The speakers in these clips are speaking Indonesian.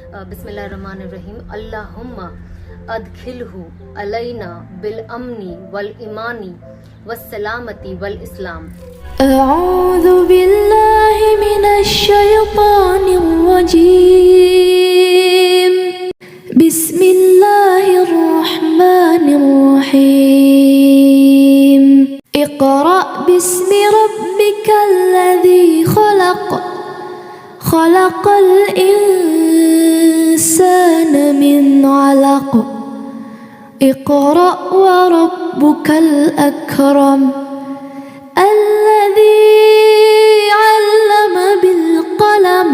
बिस्मिल्लाहिर्रहमानिर्रहीम। अल्लाहुम्मा अदखिलहु अलैना बिल अमनी वल ईमानी वस्सलामती वल इस्लाम। अऊज़ु बिल्लाहि मिनश शैतानिर रजीम। बिस्मिल्लाहिर रहमानिर रहीम। इक़रा बिस्मि रब्बिकल्लज़ी खलक़ खलक़ल इंसान मिन अलक़। इक़रा व रब्बुकल अकरम الذي علم بالقلم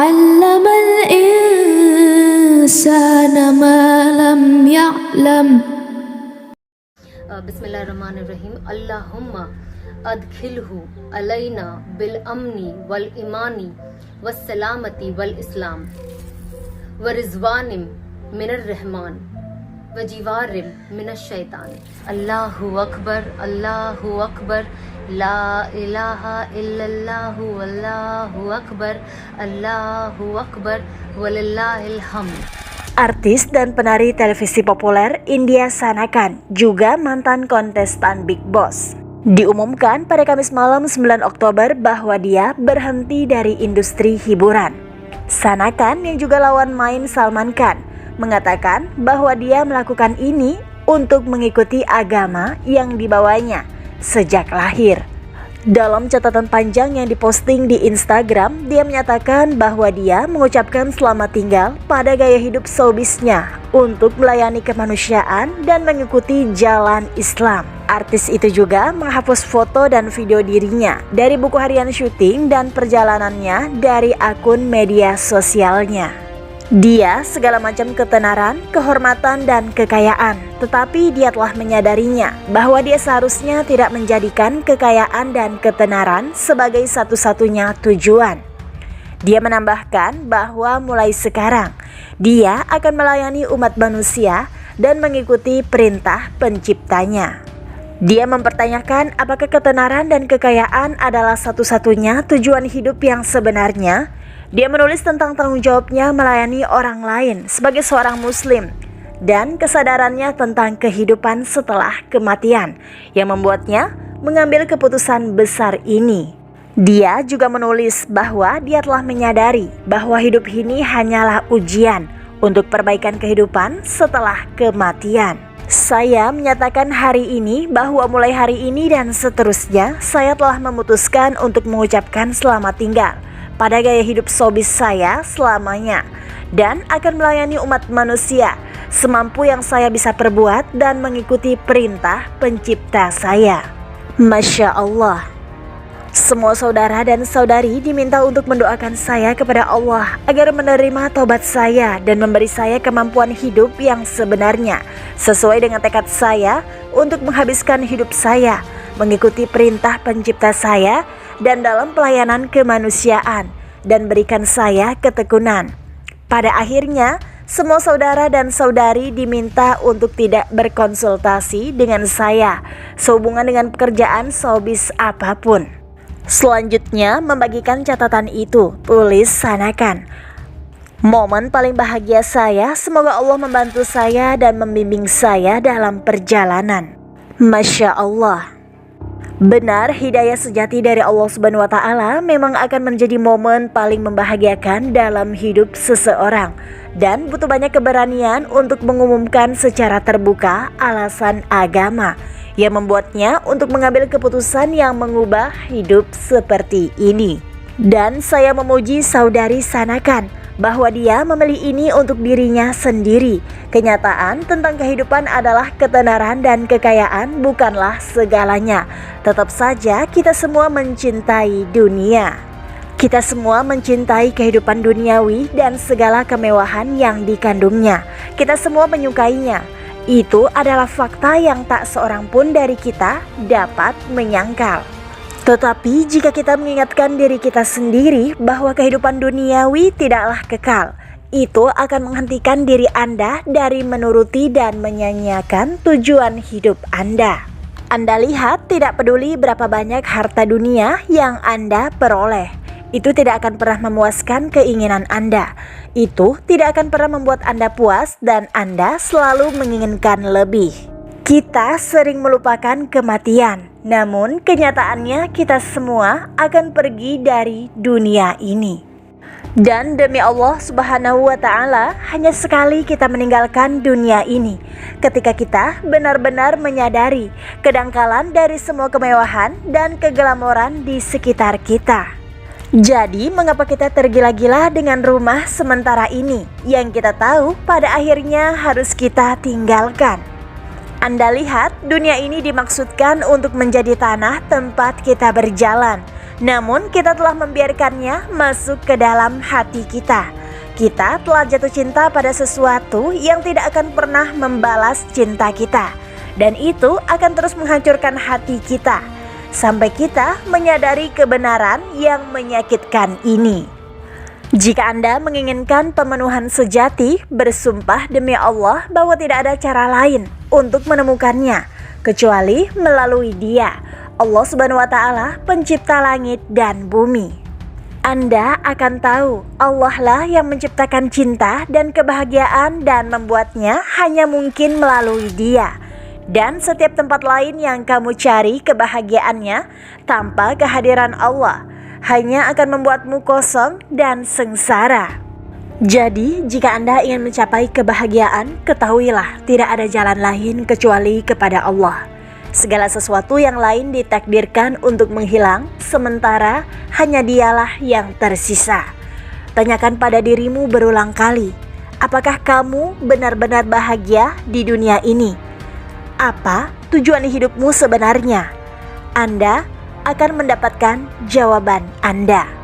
علم الإنسان ما لم يعلم। बिस्मिल्लाहिर्रहमानिर्रहीम। अल्लाहुम्मा अदखिलहु अलैना बिल अमनी वल ईमानी वस्सलामती वल इस्लाम व रिज़वानिम मिनर रहमान व जीवारिम मिनश शैतान। अल्लाहु अकबर ला इलाहा इल्लल्लाहु अल्लाहु अकबर वलिल्लाहिल हम्द। Artis dan penari televisi populer India Sana Khan, juga mantan kontestan Big Boss, diumumkan pada Kamis malam 9 Oktober bahwa dia berhenti dari industri hiburan. Sana Khan yang juga lawan main Salman Khan mengatakan bahwa dia melakukan ini untuk mengikuti agama yang dibawanya sejak lahir. Dalam catatan panjang yang diposting di Instagram, dia menyatakan bahwa dia mengucapkan selamat tinggal pada gaya hidup showbiznya untuk melayani kemanusiaan dan mengikuti jalan Islam. Artis itu juga menghapus foto dan video dirinya dari buku harian syuting dan perjalanannya dari akun media sosialnya. Dia segala macam ketenaran, kehormatan, dan kekayaan, tetapi dia telah menyadarinya bahwa dia seharusnya tidak menjadikan kekayaan dan ketenaran sebagai satu-satunya tujuan. Dia menambahkan bahwa mulai sekarang, dia akan melayani umat manusia dan mengikuti perintah penciptanya. Dia mempertanyakan apakah ketenaran dan kekayaan adalah satu-satunya tujuan hidup yang sebenarnya. Dia menulis tentang tanggung jawabnya melayani orang lain sebagai seorang muslim dan kesadarannya tentang kehidupan setelah kematian yang membuatnya mengambil keputusan besar ini. Dia juga menulis bahwa dia telah menyadari bahwa hidup ini hanyalah ujian untuk perbaikan kehidupan setelah kematian. Saya menyatakan hari ini bahwa mulai hari ini dan seterusnya saya telah memutuskan untuk mengucapkan selamat tinggal pada gaya hidup showbiz saya selamanya dan akan melayani umat manusia semampu yang saya bisa perbuat dan mengikuti perintah pencipta saya. Masya Allah. Semua saudara dan saudari diminta untuk mendoakan saya kepada Allah agar menerima taubat saya dan memberi saya kemampuan hidup yang sebenarnya sesuai dengan tekad saya untuk menghabiskan hidup saya mengikuti perintah pencipta saya dan dalam pelayanan kemanusiaan, dan berikan saya ketekunan. Pada akhirnya, semua saudara dan saudari diminta untuk tidak berkonsultasi dengan saya sehubungan dengan pekerjaan showbiz apapun. Selanjutnya, membagikan catatan itu, tulis Sana Khan. Momen paling bahagia saya, semoga Allah membantu saya dan membimbing saya dalam perjalanan. Masya Allah. Benar, hidayah sejati dari Allah Subhanahu wa Ta'ala memang akan menjadi momen paling membahagiakan dalam hidup seseorang dan butuh banyak keberanian untuk mengumumkan secara terbuka alasan agama yang membuatnya untuk mengambil keputusan yang mengubah hidup seperti ini. Dan saya memuji saudari Sana Khan bahwa dia memilih ini untuk dirinya sendiri. Kenyataan tentang kehidupan adalah ketenaran dan kekayaan bukanlah segalanya. Tetap saja kita semua mencintai dunia. Kita semua mencintai kehidupan duniawi dan segala kemewahan yang dikandungnya. Kita semua menyukainya. Itu adalah fakta yang tak seorang pun dari kita dapat menyangkal. Tetapi jika kita mengingatkan diri kita sendiri bahwa kehidupan duniawi tidaklah kekal, itu akan menghentikan diri Anda dari menuruti dan menyanyiakan tujuan hidup Anda. Anda lihat, tidak peduli berapa banyak harta dunia yang Anda peroleh, itu tidak akan pernah memuaskan keinginan Anda. Itu tidak akan pernah membuat Anda puas dan Anda selalu menginginkan lebih. Kita sering melupakan kematian, namun kenyataannya kita semua akan pergi dari dunia ini. Dan demi Allah Subhanahu wa Ta'ala, hanya sekali kita meninggalkan dunia ini ketika kita benar-benar menyadari kedangkalan dari semua kemewahan dan keglamoran di sekitar kita. Jadi, mengapa kita tergila-gila dengan rumah sementara ini yang kita tahu pada akhirnya harus kita tinggalkan? Anda lihat, dunia ini dimaksudkan untuk menjadi tanah tempat kita berjalan. Namun kita telah membiarkannya masuk ke dalam hati kita. Kita telah jatuh cinta pada sesuatu yang tidak akan pernah membalas cinta kita. Dan itu akan terus menghancurkan hati kita sampai kita menyadari kebenaran yang menyakitkan ini. Jika Anda menginginkan pemenuhan sejati, bersumpah demi Allah bahwa tidak ada cara lain untuk menemukannya kecuali melalui Dia, Allah Subhanahu wa Ta'ala, pencipta langit dan bumi. Anda akan tahu Allah lah yang menciptakan cinta dan kebahagiaan dan membuatnya hanya mungkin melalui Dia. Dan setiap tempat lain yang kamu cari kebahagiaannya tanpa kehadiran Allah hanya akan membuatmu kosong dan sengsara. Jadi, jika Anda ingin mencapai kebahagiaan, ketahuilah tidak ada jalan lain kecuali kepada Allah. Segala sesuatu yang lain ditakdirkan untuk menghilang, sementara hanya Dialah yang tersisa. Tanyakan pada dirimu berulang kali, apakah kamu benar-benar bahagia di dunia ini? Apa tujuan hidupmu sebenarnya? Anda akan mendapatkan jawaban Anda.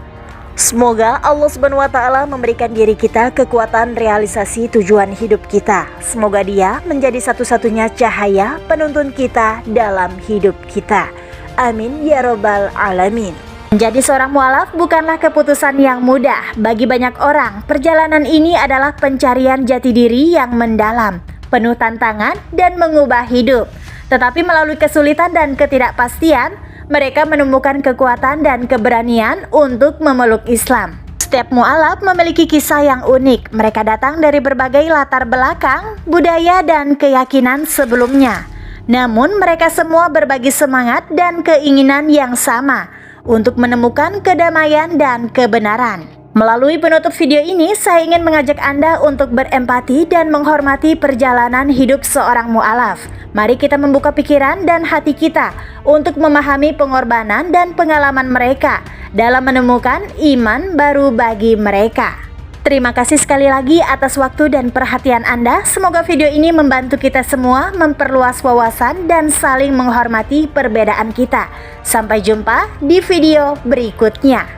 Semoga Allah Subhanahu wa Ta'ala memberikan diri kita kekuatan realisasi tujuan hidup kita. Semoga Dia menjadi satu-satunya cahaya penuntun kita dalam hidup kita. Amin ya robbal alamin. Menjadi seorang mualaf bukanlah keputusan yang mudah. Bagi banyak orang, perjalanan ini adalah pencarian jati diri yang mendalam, penuh tantangan dan mengubah hidup. Tetapi melalui kesulitan dan ketidakpastian, mereka menemukan kekuatan dan keberanian untuk memeluk Islam. Setiap mualaf memiliki kisah yang unik. Mereka datang dari berbagai latar belakang, budaya dan keyakinan sebelumnya. Namun mereka semua berbagi semangat dan keinginan yang sama untuk menemukan kedamaian dan kebenaran. Melalui penutup video ini, saya ingin mengajak Anda untuk berempati dan menghormati perjalanan hidup seorang mualaf. Mari kita membuka pikiran dan hati kita untuk memahami pengorbanan dan pengalaman mereka dalam menemukan iman baru bagi mereka. Terima kasih sekali lagi atas waktu dan perhatian Anda. Semoga video ini membantu kita semua memperluas wawasan dan saling menghormati perbedaan kita. Sampai jumpa di video berikutnya.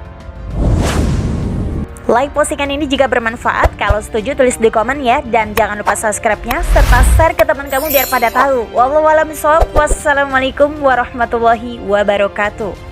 Like postingan ini jika bermanfaat. Kalau setuju tulis di komen ya. Dan jangan lupa subscribe-nya serta share ke teman kamu biar pada tahu. Wallahu a'lam bishawab. Wassalamualaikum warahmatullahi wabarakatuh.